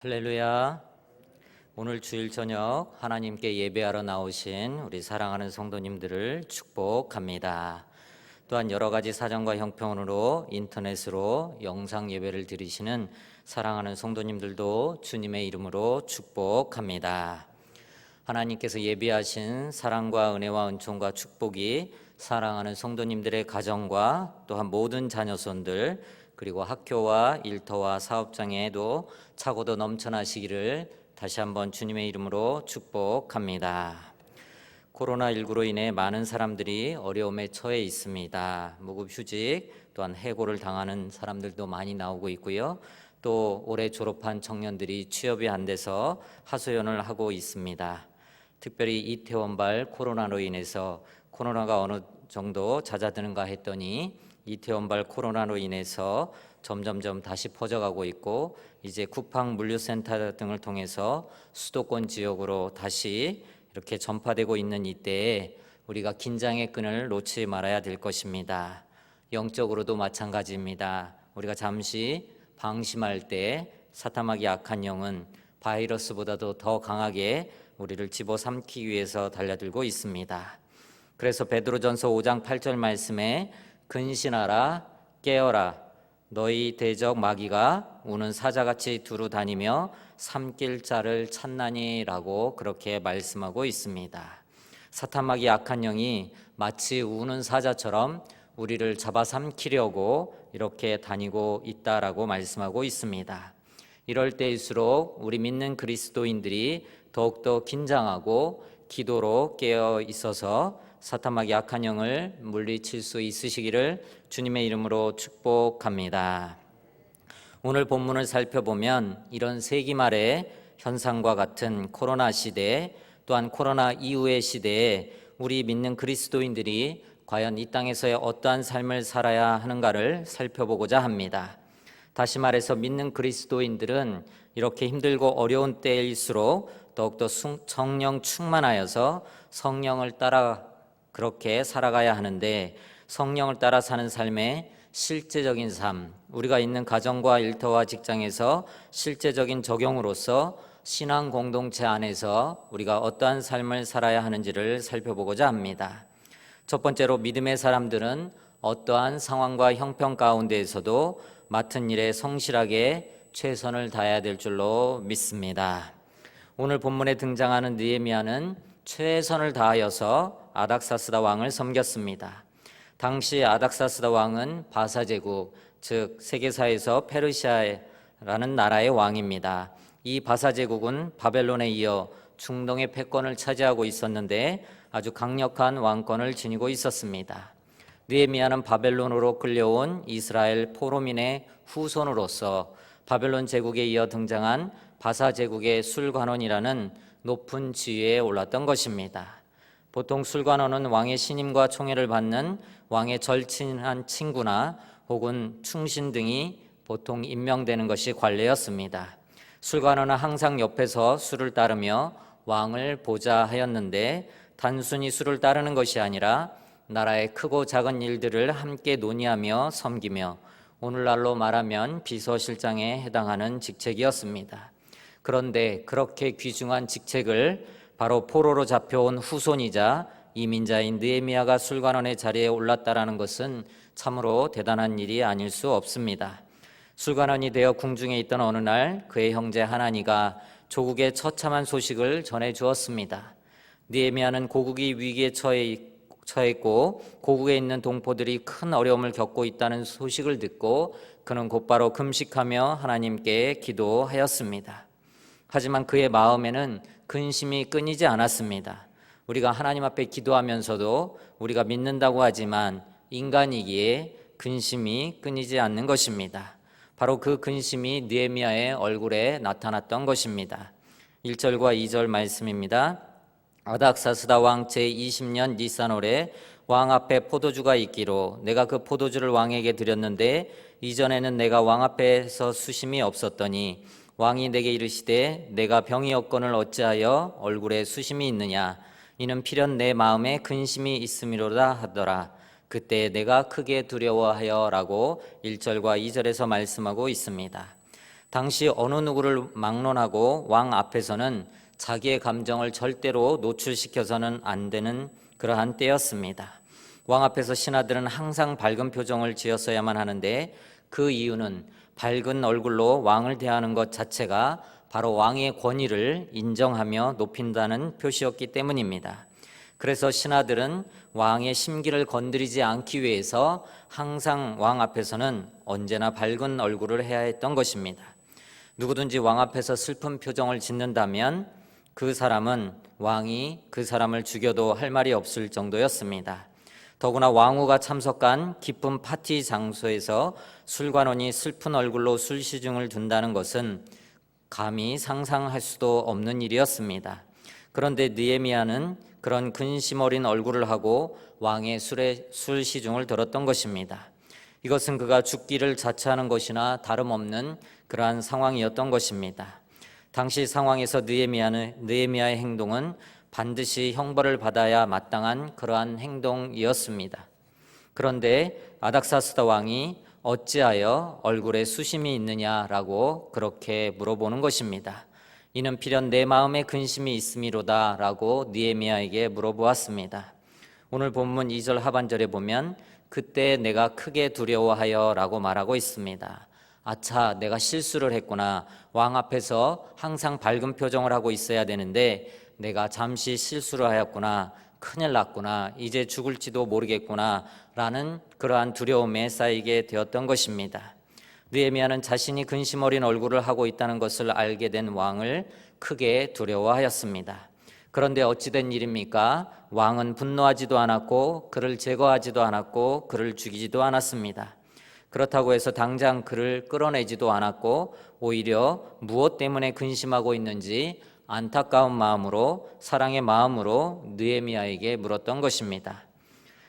할렐루야. 오늘 주일 저녁 하나님께 예배하러 나오신 우리 사랑하는 성도님들을 축복합니다. 또한 여러 가지 사정과 형편으로 인터넷으로 영상 예배를 드리시는 사랑하는 성도님들도 주님의 이름으로 축복합니다. 하나님께서 예비하신 사랑과 은혜와 은총과 축복이 사랑하는 성도님들의 가정과 또한 모든 자녀손들 그리고 학교와 일터와 사업장에도 차고도 넘쳐나시기를 다시 한번 주님의 이름으로 축복합니다. 코로나19로 인해 많은 사람들이 어려움에 처해 있습니다. 무급휴직 또한 해고를 당하는 사람들도 많이 나오고 있고요. 또 올해 졸업한 청년들이 취업이 안 돼서 하소연을 하고 있습니다. 특별히 이태원발 코로나로 인해서 코로나가 어느 정도 잦아드는가 했더니 이태원발 코로나로 인해서 점점점 다시 퍼져가고 있고 이제 쿠팡 물류센터 등을 통해서 수도권 지역으로 다시 이렇게 전파되고 있는 이때에 우리가 긴장의 끈을 놓지 말아야 될 것입니다. 영적으로도 마찬가지입니다. 우리가 잠시 방심할 때 사탐하기 약한 영은 바이러스보다도 더 강하게 우리를 집어삼키기 위해서 달려들고 있습니다. 그래서 베드로전서 5장 8절 말씀에 근신하라 깨어라 너희 대적 마귀가 우는 사자같이 두루 다니며 삼킬 자를 찾나니라고 그렇게 말씀하고 있습니다. 사탄마귀 악한 영이 마치 우는 사자처럼 우리를 잡아삼키려고 이렇게 다니고 있다라고 말씀하고 있습니다. 이럴 때일수록 우리 믿는 그리스도인들이 더욱더 긴장하고 기도로 깨어 있어서 사탄마귀 악한 영을 물리칠 수 있으시기를 주님의 이름으로 축복합니다. 오늘 본문을 살펴보면 이런 세기말의 현상과 같은 코로나 시대 또한 코로나 이후의 시대에 우리 믿는 그리스도인들이 과연 이 땅에서의 어떠한 삶을 살아야 하는가를 살펴보고자 합니다. 다시 말해서 믿는 그리스도인들은 이렇게 힘들고 어려운 때일수록 더욱더 성령 충만하여서 성령을 따라 그렇게 살아가야 하는데 성령을 따라 사는 삶의 실제적인 삶, 우리가 있는 가정과 일터와 직장에서 실제적인 적용으로서 신앙 공동체 안에서 우리가 어떠한 삶을 살아야 하는지를 살펴보고자 합니다. 첫 번째로 믿음의 사람들은 어떠한 상황과 형편 가운데에서도 맡은 일에 성실하게 최선을 다해야 될 줄로 믿습니다. 오늘 본문에 등장하는 느헤미야는 최선을 다하여서 아닥사스다 왕을 섬겼습니다. 당시 아닥사스다 왕은 바사 제국, 즉 세계사에서 페르시아라는 나라의 왕입니다. 이 바사 제국은 바벨론에 이어 중동의 패권을 차지하고 있었는데 아주 강력한 왕권을 지니고 있었습니다. 느헤미야는 바벨론으로 끌려온 이스라엘 포로민의 후손으로서 바벨론 제국에 이어 등장한 바사 제국의 술관원이라는 높은 지위에 올랐던 것입니다. 보통 술관원은 왕의 신임과 총애를 받는 왕의 절친한 친구나 혹은 충신 등이 보통 임명되는 것이 관례였습니다. 술관원은 항상 옆에서 술을 따르며 왕을 보자 하였는데 단순히 술을 따르는 것이 아니라 나라의 크고 작은 일들을 함께 논의하며 섬기며 오늘날로 말하면 비서실장에 해당하는 직책이었습니다. 그런데 그렇게 귀중한 직책을 바로 포로로 잡혀온 후손이자 이민자인 느헤미야가 술관원의 자리에 올랐다라는 것은 참으로 대단한 일이 아닐 수 없습니다. 술관원이 되어 궁중에 있던 어느 날 그의 형제 하나니가 조국의 처참한 소식을 전해 주었습니다. 느헤미야는 고국이 위기에 처했고 고국에 있는 동포들이 큰 어려움을 겪고 있다는 소식을 듣고 그는 곧바로 금식하며 하나님께 기도하였습니다. 하지만 그의 마음에는 근심이 끊이지 않았습니다. 우리가 하나님 앞에 기도하면서도 우리가 믿는다고 하지만 인간이기에 근심이 끊이지 않는 것입니다. 바로 그 근심이 느헤미야의 얼굴에 나타났던 것입니다. 1절과 2절 말씀입니다. 아닥사스다 왕 제20년 니산월에 왕 앞에 포도주가 있기로 내가 그 포도주를 왕에게 드렸는데 이전에는 내가 왕 앞에서 수심이 없었더니 왕이 내게 이르시되 내가 병이 없거늘 어찌하여 얼굴에 수심이 있느냐 이는 필연 내 마음에 근심이 있음이로다 하더라. 그때 내가 크게 두려워하여 라고 1절과 2절에서 말씀하고 있습니다. 당시 어느 누구를 막론하고 왕 앞에서는 자기의 감정을 절대로 노출시켜서는 안 되는 그러한 때였습니다. 왕 앞에서 신하들은 항상 밝은 표정을 지었어야만 하는데 그 이유는 밝은 얼굴로 왕을 대하는 것 자체가 바로 왕의 권위를 인정하며 높인다는 표시였기 때문입니다. 그래서 신하들은 왕의 심기를 건드리지 않기 위해서 항상 왕 앞에서는 언제나 밝은 얼굴을 해야 했던 것입니다. 누구든지 왕 앞에서 슬픈 표정을 짓는다면 그 사람은 왕이 그 사람을 죽여도 할 말이 없을 정도였습니다. 더구나 왕후가 참석한 기쁜 파티 장소에서 술관원이 슬픈 얼굴로 술시중을 둔다는 것은 감히 상상할 수도 없는 일이었습니다. 그런데 느헤미야는 그런 근심 어린 얼굴을 하고 왕의 술시중을 들었던 것입니다. 이것은 그가 죽기를 자처하는 것이나 다름없는 그러한 상황이었던 것입니다. 당시 상황에서 느헤미야의 행동은 반드시 형벌을 받아야 마땅한 그러한 행동이었습니다. 그런데 아닥사스다 왕이 어찌하여 얼굴에 수심이 있느냐라고 그렇게 물어보는 것입니다. 이는 필연 내 마음에 근심이 있음이로다 라고 느헤미야에게 물어보았습니다. 오늘 본문 2절 하반절에 보면 그때 내가 크게 두려워하여 라고 말하고 있습니다. 아차, 내가 실수를 했구나. 왕 앞에서 항상 밝은 표정을 하고 있어야 되는데 내가 잠시 실수를 하였구나. 큰일 났구나. 이제 죽을지도 모르겠구나 라는 그러한 두려움에 쌓이게 되었던 것입니다. 느헤미야는 자신이 근심 어린 얼굴을 하고 있다는 것을 알게 된 왕을 크게 두려워하였습니다. 그런데 어찌된 일입니까? 왕은 분노하지도 않았고 그를 제거하지도 않았고 그를 죽이지도 않았습니다. 그렇다고 해서 당장 그를 끌어내지도 않았고 오히려 무엇 때문에 근심하고 있는지 안타까운 마음으로, 사랑의 마음으로 느헤미야에게 물었던 것입니다.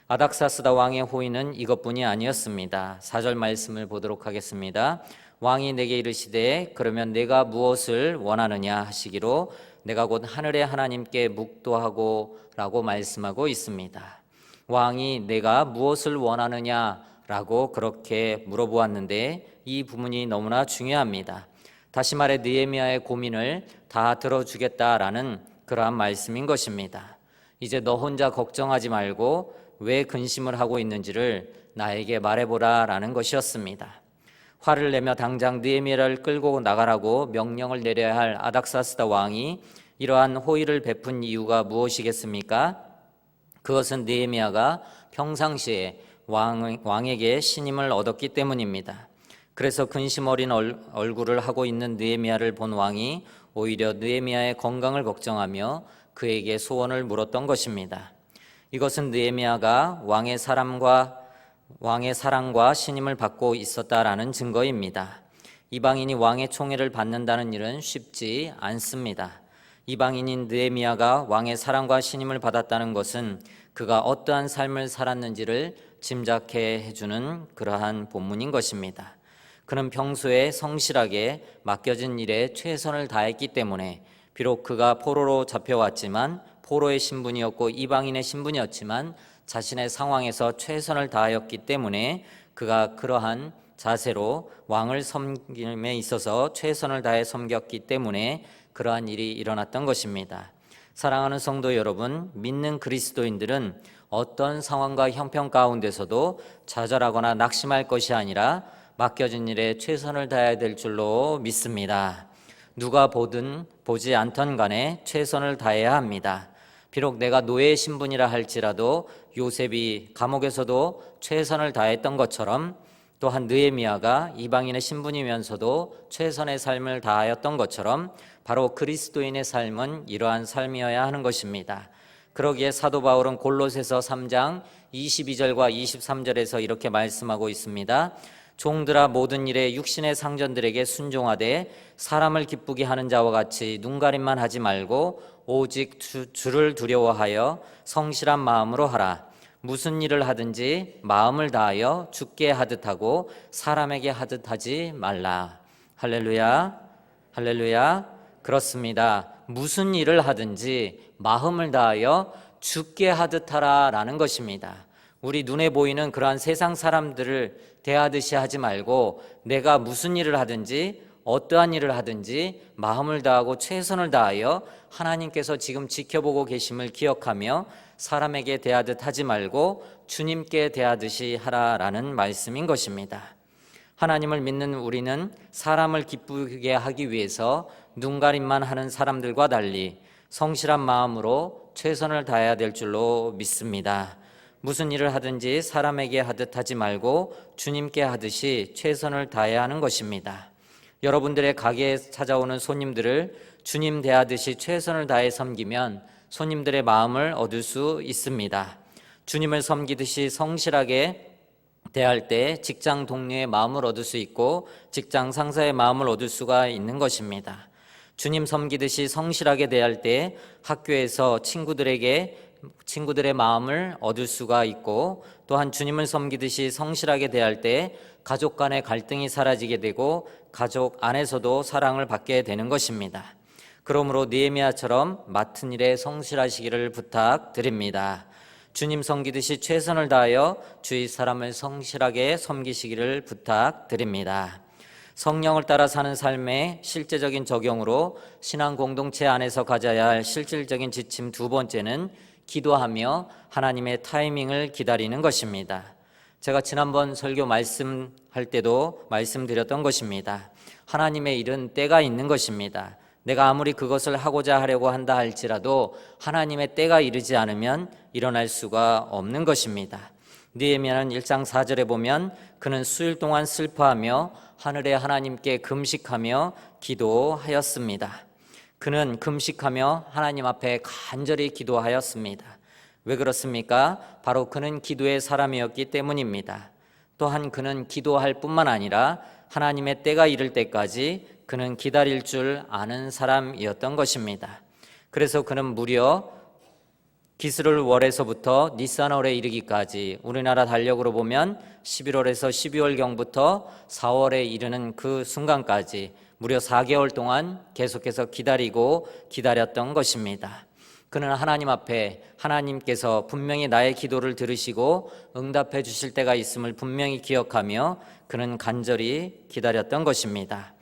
아닥사스다 왕의 호의는 이것뿐이 아니었습니다. 4절 말씀을 보도록 하겠습니다. 왕이 내게 이르시되 그러면 내가 무엇을 원하느냐 하시기로 내가 곧 하늘의 하나님께 묵도하고 라고 말씀하고 있습니다. 왕이 내가 무엇을 원하느냐 라고 그렇게 물어보았는데 이 부분이 너무나 중요합니다. 다시 말해 느헤미야의 고민을 다 들어주겠다라는 그러한 말씀인 것입니다. 이제 너 혼자 걱정하지 말고 왜 근심을 하고 있는지를 나에게 말해보라 라는 것이었습니다. 화를 내며 당장 느헤미야를 끌고 나가라고 명령을 내려야 할 아닥사스다 왕이 이러한 호의를 베푼 이유가 무엇이겠습니까? 그것은 느헤미야가 평상시에 왕에게 신임을 얻었기 때문입니다. 그래서 근심 어린 얼굴을 하고 있는 느헤미야를 본 왕이 오히려 느헤미야의 건강을 걱정하며 그에게 소원을 물었던 것입니다. 이것은 느헤미야가 왕의 사랑과 신임을 받고 있었다라는 증거입니다. 이방인이 왕의 총애를 받는다는 일은 쉽지 않습니다. 이방인인 느헤미야가 왕의 사랑과 신임을 받았다는 것은 그가 어떠한 삶을 살았는지를 짐작해 해주는 그러한 본문인 것입니다. 그는 평소에 성실하게 맡겨진 일에 최선을 다했기 때문에 비록 그가 포로로 잡혀왔지만 포로의 신분이었고 이방인의 신분이었지만 자신의 상황에서 최선을 다하였기 때문에 그가 그러한 자세로 왕을 섬김에 있어서 최선을 다해 섬겼기 때문에 그러한 일이 일어났던 것입니다. 사랑하는 성도 여러분, 믿는 그리스도인들은 어떤 상황과 형편 가운데서도 좌절하거나 낙심할 것이 아니라 맡겨진 일에 최선을 다해야 될 줄로 믿습니다. 누가 보든 보지 않던 간에 최선을 다해야 합니다. 비록 내가 노예의 신분이라 할지라도 요셉이 감옥에서도 최선을 다했던 것처럼 또한 느헤미야가 이방인의 신분이면서도 최선의 삶을 다하였던 것처럼 바로 그리스도인의 삶은 이러한 삶이어야 하는 것입니다. 그러기에 사도 바울은 골로새서 3장 22절과 23절에서 이렇게 말씀하고 있습니다. 종들아 모든 일에 육신의 상전들에게 순종하되 사람을 기쁘게 하는 자와 같이 눈가림만 하지 말고 오직 주를 두려워하여 성실한 마음으로 하라. 무슨 일을 하든지 마음을 다하여 주께 하듯 하고 사람에게 하듯 하지 말라. 할렐루야, 할렐루야. 그렇습니다. 무슨 일을 하든지 마음을 다하여 주께 하듯 하라라는 것입니다. 우리 눈에 보이는 그러한 세상 사람들을 대하듯이 하지 말고 내가 무슨 일을 하든지 어떠한 일을 하든지 마음을 다하고 최선을 다하여 하나님께서 지금 지켜보고 계심을 기억하며 사람에게 대하듯 하지 말고 주님께 대하듯이 하라라는 말씀인 것입니다. 하나님을 믿는 우리는 사람을 기쁘게 하기 위해서 눈가림만 하는 사람들과 달리 성실한 마음으로 최선을 다해야 될 줄로 믿습니다. 무슨 일을 하든지 사람에게 하듯 하지 말고 주님께 하듯이 최선을 다해야 하는 것입니다. 여러분들의 가게에 찾아오는 손님들을 주님 대하듯이 최선을 다해 섬기면 손님들의 마음을 얻을 수 있습니다. 주님을 섬기듯이 성실하게 대할 때 직장 동료의 마음을 얻을 수 있고 직장 상사의 마음을 얻을 수가 있는 것입니다. 주님 섬기듯이 성실하게 대할 때 학교에서 친구들의 마음을 얻을 수가 있고 또한 주님을 섬기듯이 성실하게 대할 때 가족 간의 갈등이 사라지게 되고 가족 안에서도 사랑을 받게 되는 것입니다. 그러므로 느헤미야처럼 맡은 일에 성실하시기를 부탁드립니다. 주님 섬기듯이 최선을 다하여 주위 사람을 성실하게 섬기시기를 부탁드립니다. 성령을 따라 사는 삶의 실제적인 적용으로 신앙 공동체 안에서 가져야 할 실질적인 지침 두 번째는 기도하며 하나님의 타이밍을 기다리는 것입니다. 제가 지난번 설교 말씀할 때도 말씀드렸던 것입니다. 하나님의 일은 때가 있는 것입니다. 내가 아무리 그것을 하고자 하려고 한다 할지라도 하나님의 때가 이르지 않으면 일어날 수가 없는 것입니다. 느헤미야는 1장 4절에 보면 그는 수일 동안 슬퍼하며 하늘의 하나님께 금식하며 기도하였습니다. 그는 금식하며 하나님 앞에 간절히 기도하였습니다. 왜 그렇습니까? 바로 그는 기도의 사람이었기 때문입니다. 또한 그는 기도할 뿐만 아니라 하나님의 때가 이를 때까지 그는 기다릴 줄 아는 사람이었던 것입니다. 그래서 그는 무려 기스를 월에서부터 니산월에 이르기까지 우리나라 달력으로 보면 11월에서 12월경부터 4월에 이르는 그 순간까지 무려 4개월 동안 계속해서 기다렸던 것입니다. 그는 하나님 앞에 하나님께서 분명히 나의 기도를 들으시고 응답해 주실 때가 있음을 분명히 기억하며 그는 간절히 기다렸던 것입니다.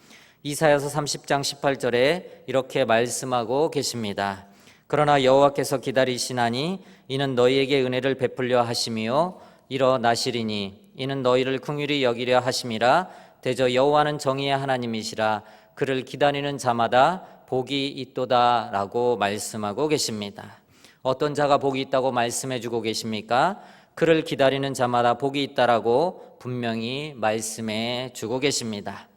이사야서 30장 18절에 이렇게 말씀하고 계십니다. 그러나 여호와께서 기다리시나니 이는 너희에게 은혜를 베풀려 하심이요 일어나시리니 이는 너희를 긍휼히 여기려 하심이라. 대저 여호와는 정의의 하나님이시라. 그를 기다리는 자마다 복이 있도다 라고 말씀하고 계십니다. 어떤 자가 복이 있다고 말씀해 주고 계십니까? 그를 기다리는 자마다 복이 있다라고 분명히 말씀해 주고 계십니다.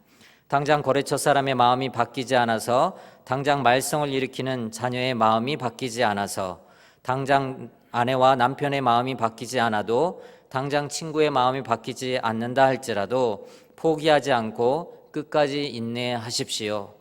당장 거래처 사람의 마음이 바뀌지 않아서, 당장 말썽을 일으키는 자녀의 마음이 바뀌지 않아서, 당장 아내와 남편의 마음이 바뀌지 않아도, 당장 친구의 마음이 바뀌지 않는다 할지라도 포기하지 않고 끝까지 인내하십시오.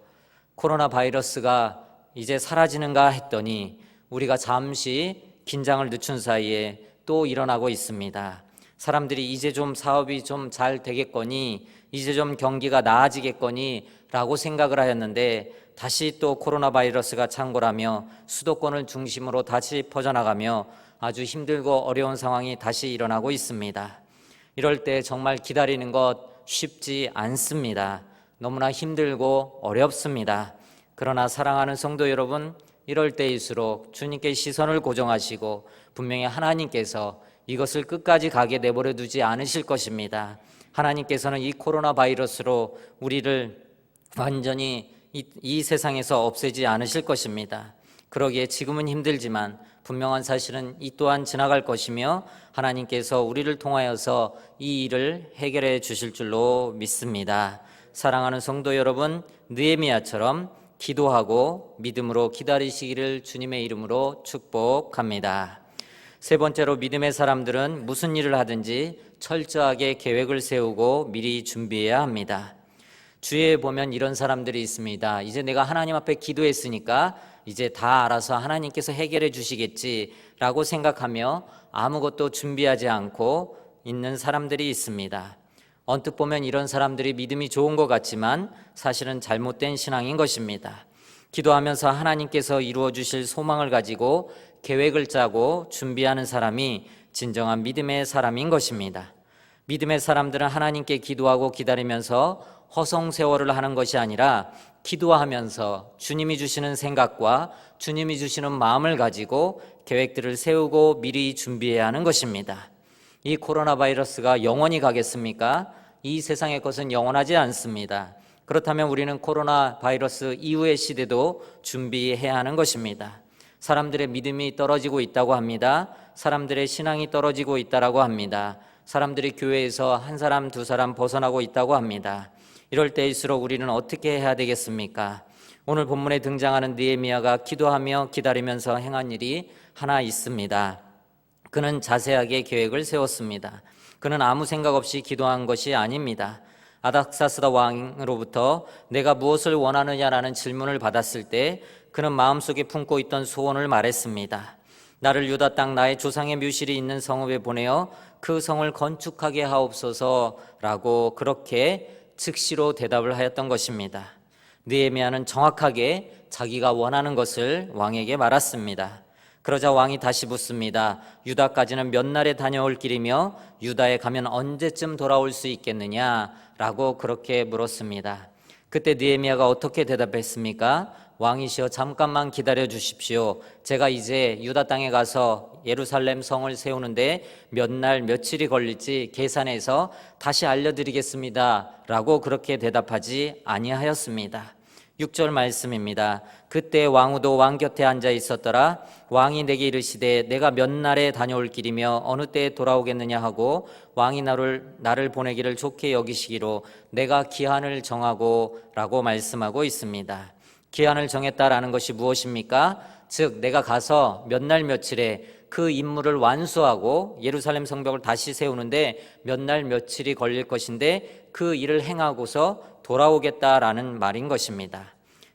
코로나 바이러스가 이제 사라지는가 했더니 우리가 잠시 긴장을 늦춘 사이에 또 일어나고 있습니다. 사람들이 이제 좀 사업이 좀 잘 되겠거니, 이제 좀 경기가 나아지겠거니 라고 생각을 하였는데 다시 또 코로나 바이러스가 창궐하며 수도권을 중심으로 다시 퍼져나가며 아주 힘들고 어려운 상황이 다시 일어나고 있습니다. 이럴 때 정말 기다리는 것 쉽지 않습니다. 너무나 힘들고 어렵습니다. 그러나 사랑하는 성도 여러분, 이럴 때일수록 주님께 시선을 고정하시고 분명히 하나님께서 이것을 끝까지 가게 내버려 두지 않으실 것입니다. 하나님께서는 이 코로나 바이러스로 우리를 완전히 이 세상에서 없애지 않으실 것입니다. 그러기에 지금은 힘들지만 분명한 사실은 이 또한 지나갈 것이며 하나님께서 우리를 통하여서 이 일을 해결해 주실 줄로 믿습니다. 사랑하는 성도 여러분, 느헤미야처럼 기도하고 믿음으로 기다리시기를 주님의 이름으로 축복합니다. 세 번째로, 믿음의 사람들은 무슨 일을 하든지 철저하게 계획을 세우고 미리 준비해야 합니다. 주위에 보면 이런 사람들이 있습니다. 이제 내가 하나님 앞에 기도했으니까 이제 다 알아서 하나님께서 해결해 주시겠지라고 생각하며 아무것도 준비하지 않고 있는 사람들이 있습니다. 언뜻 보면 이런 사람들이 믿음이 좋은 것 같지만 사실은 잘못된 신앙인 것입니다. 기도하면서 하나님께서 이루어 주실 소망을 가지고 계획을 짜고 준비하는 사람이 진정한 믿음의 사람인 것입니다. 믿음의 사람들은 하나님께 기도하고 기다리면서 허송세월을 하는 것이 아니라 기도하면서 주님이 주시는 생각과 주님이 주시는 마음을 가지고 계획들을 세우고 미리 준비해야 하는 것입니다. 이 코로나 바이러스가 영원히 가겠습니까? 이 세상의 것은 영원하지 않습니다. 그렇다면 우리는 코로나 바이러스 이후의 시대도 준비해야 하는 것입니다. 사람들의 믿음이 떨어지고 있다고 합니다. 사람들의 신앙이 떨어지고 있다고 합니다. 사람들이 교회에서 한 사람 두 사람 벗어나고 있다고 합니다. 이럴 때일수록 우리는 어떻게 해야 되겠습니까? 오늘 본문에 등장하는 느헤미야가 기도하며 기다리면서 행한 일이 하나 있습니다. 그는 자세하게 계획을 세웠습니다. 그는 아무 생각 없이 기도한 것이 아닙니다. 아닥사스다 왕으로부터 내가 무엇을 원하느냐라는 질문을 받았을 때 그는 마음속에 품고 있던 소원을 말했습니다. 나를 유다 땅 나의 조상의 묘실이 있는 성읍에 보내어 그 성을 건축하게 하옵소서라고 그렇게 즉시로 대답을 하였던 것입니다. 느헤미야는 정확하게 자기가 원하는 것을 왕에게 말했습니다. 그러자 왕이 다시 묻습니다. 유다까지는 몇 날에 다녀올 길이며 유다에 가면 언제쯤 돌아올 수 있겠느냐라고 그렇게 물었습니다. 그때 느헤미야가 어떻게 대답했습니까? 왕이시여 잠깐만 기다려 주십시오. 제가 이제 유다 땅에 가서 예루살렘 성을 세우는데 몇 날 며칠이 걸릴지 계산해서 다시 알려드리겠습니다 라고 그렇게 대답하지 아니하였습니다. 6절 말씀입니다. 그때 왕후도 왕 곁에 앉아 있었더라. 왕이 내게 이르시되 내가 몇 날에 다녀올 길이며 어느 때에 돌아오겠느냐 하고 왕이 나를 보내기를 좋게 여기시기로 내가 기한을 정하고 라고 말씀하고 있습니다. 기한을 정했다라는 것이 무엇입니까? 즉 내가 가서 몇 날 며칠에 그 임무를 완수하고 예루살렘 성벽을 다시 세우는데 몇 날 며칠이 걸릴 것인데 그 일을 행하고서 돌아오겠다라는 말인 것입니다.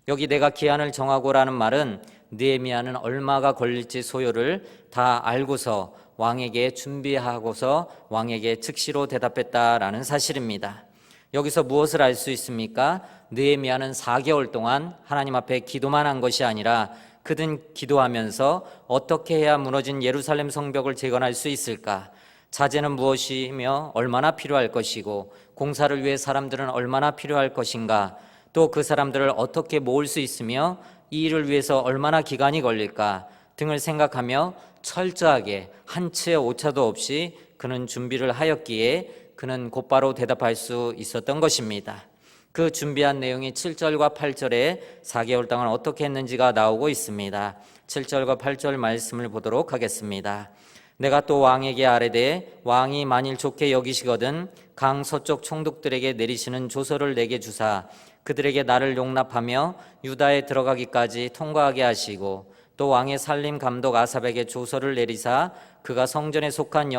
여기 내가 기한을 정하고라는 말은 느헤미야는 얼마가 걸릴지 소요를 다 알고서 왕에게 준비하고서 왕에게 즉시로 대답했다라는 사실입니다. 여기서 무엇을 알 수 있습니까? 느헤미야는 4개월 동안 하나님 앞에 기도만 한 것이 아니라 그는 기도하면서 어떻게 해야 무너진 예루살렘 성벽을 재건할 수 있을까? 자재는 무엇이며 얼마나 필요할 것이고 공사를 위해 사람들은 얼마나 필요할 것인가? 또 그 사람들을 어떻게 모을 수 있으며 이 일을 위해서 얼마나 기간이 걸릴까? 등을 생각하며 철저하게 한 치의 오차도 없이 그는 준비를 하였기에 그는 곧바로 대답할 수 있었던 것입니다. 그 준비한 내용이 7절과 8절에 4개월 동안 어떻게 했는지가 나오고 있습니다. 7절과 8절 말씀을 보도록 하겠습니다. 내가 또 왕에게 아뢰되 왕이 만일 좋게 여기시거든 강 서쪽 총독들에게 내리시는 조서를 내게 주사 그들에게 나를 용납하며 유다에 들어가기까지 통과하게 하시고 또 왕의 살림 감독 아삽에게 조서를 내리사 그가 성전에 속한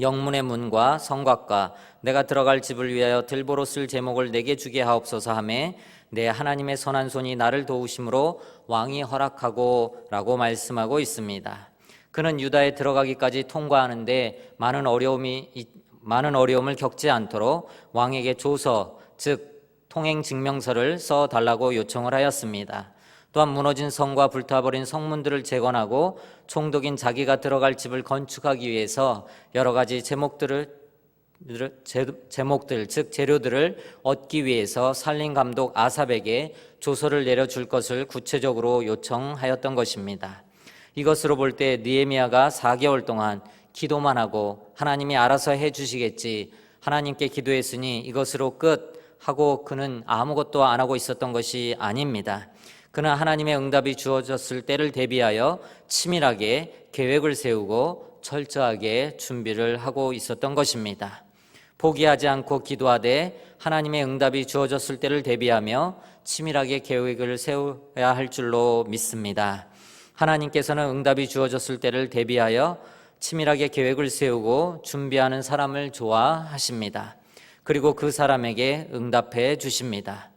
영문의 문과 성곽과 내가 들어갈 집을 위하여 들보로 쓸 제목을 내게 주게 하옵소서 하매 내 하나님의 선한 손이 나를 도우심으로 왕이 허락하고 라고 말씀하고 있습니다. 그는 유다에 들어가기까지 통과하는데 많은 어려움을 겪지 않도록 왕에게 조서 즉 통행 증명서를 써달라고 요청을 하였습니다. 또한 무너진 성과 불타버린 성문들을 재건하고 총독인 자기가 들어갈 집을 건축하기 위해서 여러 가지 제목들 즉 재료들을 얻기 위해서 살림 감독 아삽에게 조서를 내려줄 것을 구체적으로 요청하였던 것입니다. 이것으로 볼 때 느헤미야가 4개월 동안 기도만 하고 하나님이 알아서 해주시겠지 하나님께 기도했으니 이것으로 끝 하고 그는 아무것도 안 하고 있었던 것이 아닙니다. 그는 하나님의 응답이 주어졌을 때를 대비하여 치밀하게 계획을 세우고 철저하게 준비를 하고 있었던 것입니다. 포기하지 않고 기도하되 하나님의 응답이 주어졌을 때를 대비하며 치밀하게 계획을 세워야 할 줄로 믿습니다. 하나님께서는 응답이 주어졌을 때를 대비하여 치밀하게 계획을 세우고 준비하는 사람을 좋아하십니다. 그리고 그 사람에게 응답해 주십니다.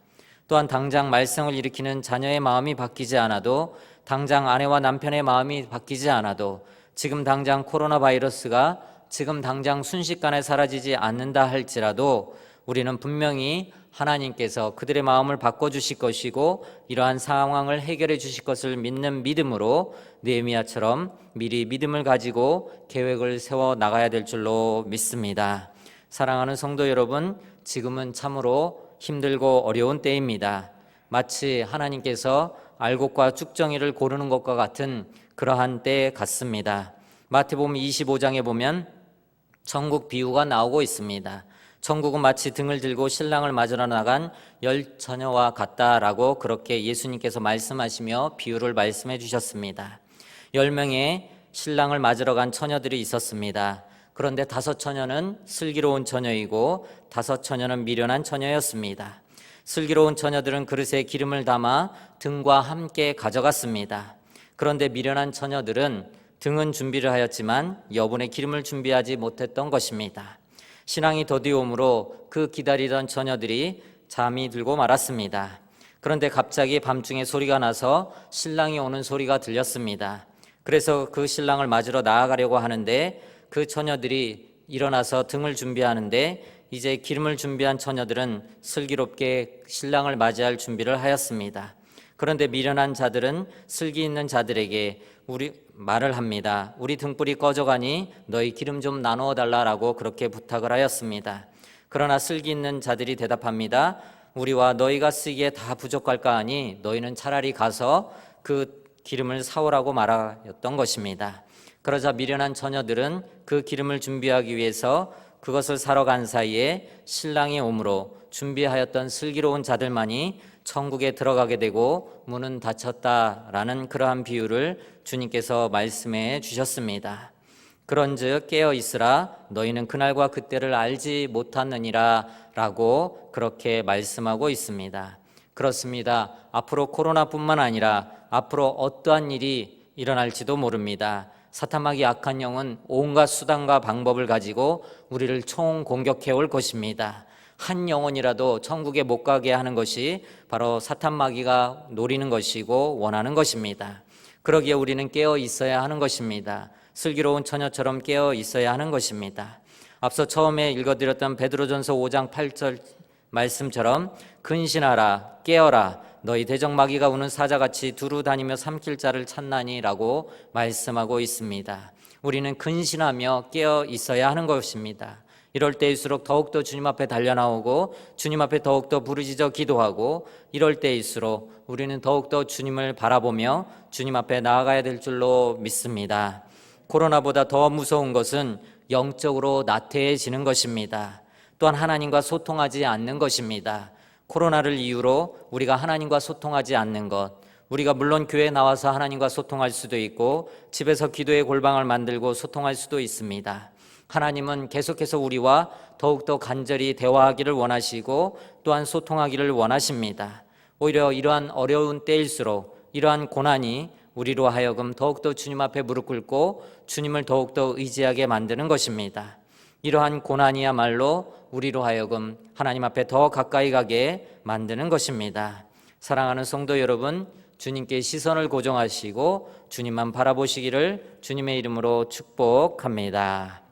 또한 당장 말썽을 일으키는 자녀의 마음이 바뀌지 않아도 당장 아내와 남편의 마음이 바뀌지 않아도 지금 당장 코로나 바이러스가 지금 당장 순식간에 사라지지 않는다 할지라도 우리는 분명히 하나님께서 그들의 마음을 바꿔주실 것이고 이러한 상황을 해결해 주실 것을 믿는 믿음으로 느헤미야처럼 미리 믿음을 가지고 계획을 세워 나가야 될 줄로 믿습니다. 사랑하는 성도 여러분, 지금은 참으로 힘들고 어려운 때입니다. 마치 하나님께서 알곡과 쭉정이를 고르는 것과 같은 그러한 때 같습니다. 마태복음 25장에 보면 천국 비유가 나오고 있습니다. 천국은 마치 등을 들고 신랑을 맞으러 나간 10처녀와 같다라고 그렇게 예수님께서 말씀하시며 비유를 말씀해 주셨습니다. 10명의 신랑을 맞으러 간 처녀들이 있었습니다. 그런데 5처녀는 슬기로운 처녀이고 5처녀는 미련한 처녀였습니다. 슬기로운 처녀들은 그릇에 기름을 담아 등과 함께 가져갔습니다. 그런데 미련한 처녀들은 등은 준비를 하였지만 여분의 기름을 준비하지 못했던 것입니다. 신앙이 더디움으로 그 기다리던 처녀들이 잠이 들고 말았습니다. 그런데 갑자기 밤중에 소리가 나서 신랑이 오는 소리가 들렸습니다. 그래서 그 신랑을 맞으러 나아가려고 하는데 그 처녀들이 일어나서 등을 준비하는데 이제 기름을 준비한 처녀들은 슬기롭게 신랑을 맞이할 준비를 하였습니다. 그런데 미련한 자들은 슬기 있는 자들에게 말을 합니다. 우리 등불이 꺼져가니 너희 기름 좀 나누어 달라라고 그렇게 부탁을 하였습니다. 그러나 슬기 있는 자들이 대답합니다. 우리와 너희가 쓰기에 다 부족할까 하니 너희는 차라리 가서 그 기름을 사오라고 말하였던 것입니다. 그러자 미련한 처녀들은 그 기름을 준비하기 위해서 그것을 사러 간 사이에 신랑이 오므로 준비하였던 슬기로운 자들만이 천국에 들어가게 되고 문은 닫혔다라는 그러한 비유를 주님께서 말씀해 주셨습니다. 그런즉 깨어 있으라 너희는 그날과 그때를 알지 못하느니라 라고 그렇게 말씀하고 있습니다. 그렇습니다. 앞으로 코로나뿐만 아니라 앞으로 어떠한 일이 일어날지도 모릅니다. 사탄마귀 악한 영은 온갖 수단과 방법을 가지고 우리를 총공격해 올 것입니다. 한 영혼이라도 천국에 못 가게 하는 것이 바로 사탄마귀가 노리는 것이고 원하는 것입니다. 그러기에 우리는 깨어 있어야 하는 것입니다. 슬기로운 처녀처럼 깨어 있어야 하는 것입니다. 앞서 처음에 읽어드렸던 베드로전서 5장 8절 말씀처럼 근신하라 깨어라 너희 대적마귀가 우는 사자같이 두루 다니며 삼킬 자를 찾나니 라고 말씀하고 있습니다. 우리는 근신하며 깨어 있어야 하는 것입니다. 이럴 때일수록 더욱더 주님 앞에 달려나오고 주님 앞에 더욱더 부르짖어 기도하고 이럴 때일수록 우리는 더욱더 주님을 바라보며 주님 앞에 나아가야 될 줄로 믿습니다. 코로나보다 더 무서운 것은 영적으로 나태해지는 것입니다. 또한 하나님과 소통하지 않는 것입니다. 코로나를 이유로 우리가 하나님과 소통하지 않는 것, 우리가 물론 교회에 나와서 하나님과 소통할 수도 있고 집에서 기도의 골방을 만들고 소통할 수도 있습니다. 하나님은 계속해서 우리와 더욱더 간절히 대화하기를 원하시고 또한 소통하기를 원하십니다. 오히려 이러한 어려운 때일수록 이러한 고난이 우리로 하여금 더욱더 주님 앞에 무릎 꿇고 주님을 더욱더 의지하게 만드는 것입니다. 이러한 고난이야말로 우리로 하여금 하나님 앞에 더 가까이 가게 만드는 것입니다. 사랑하는 성도 여러분, 주님께 시선을 고정하시고 주님만 바라보시기를 주님의 이름으로 축복합니다.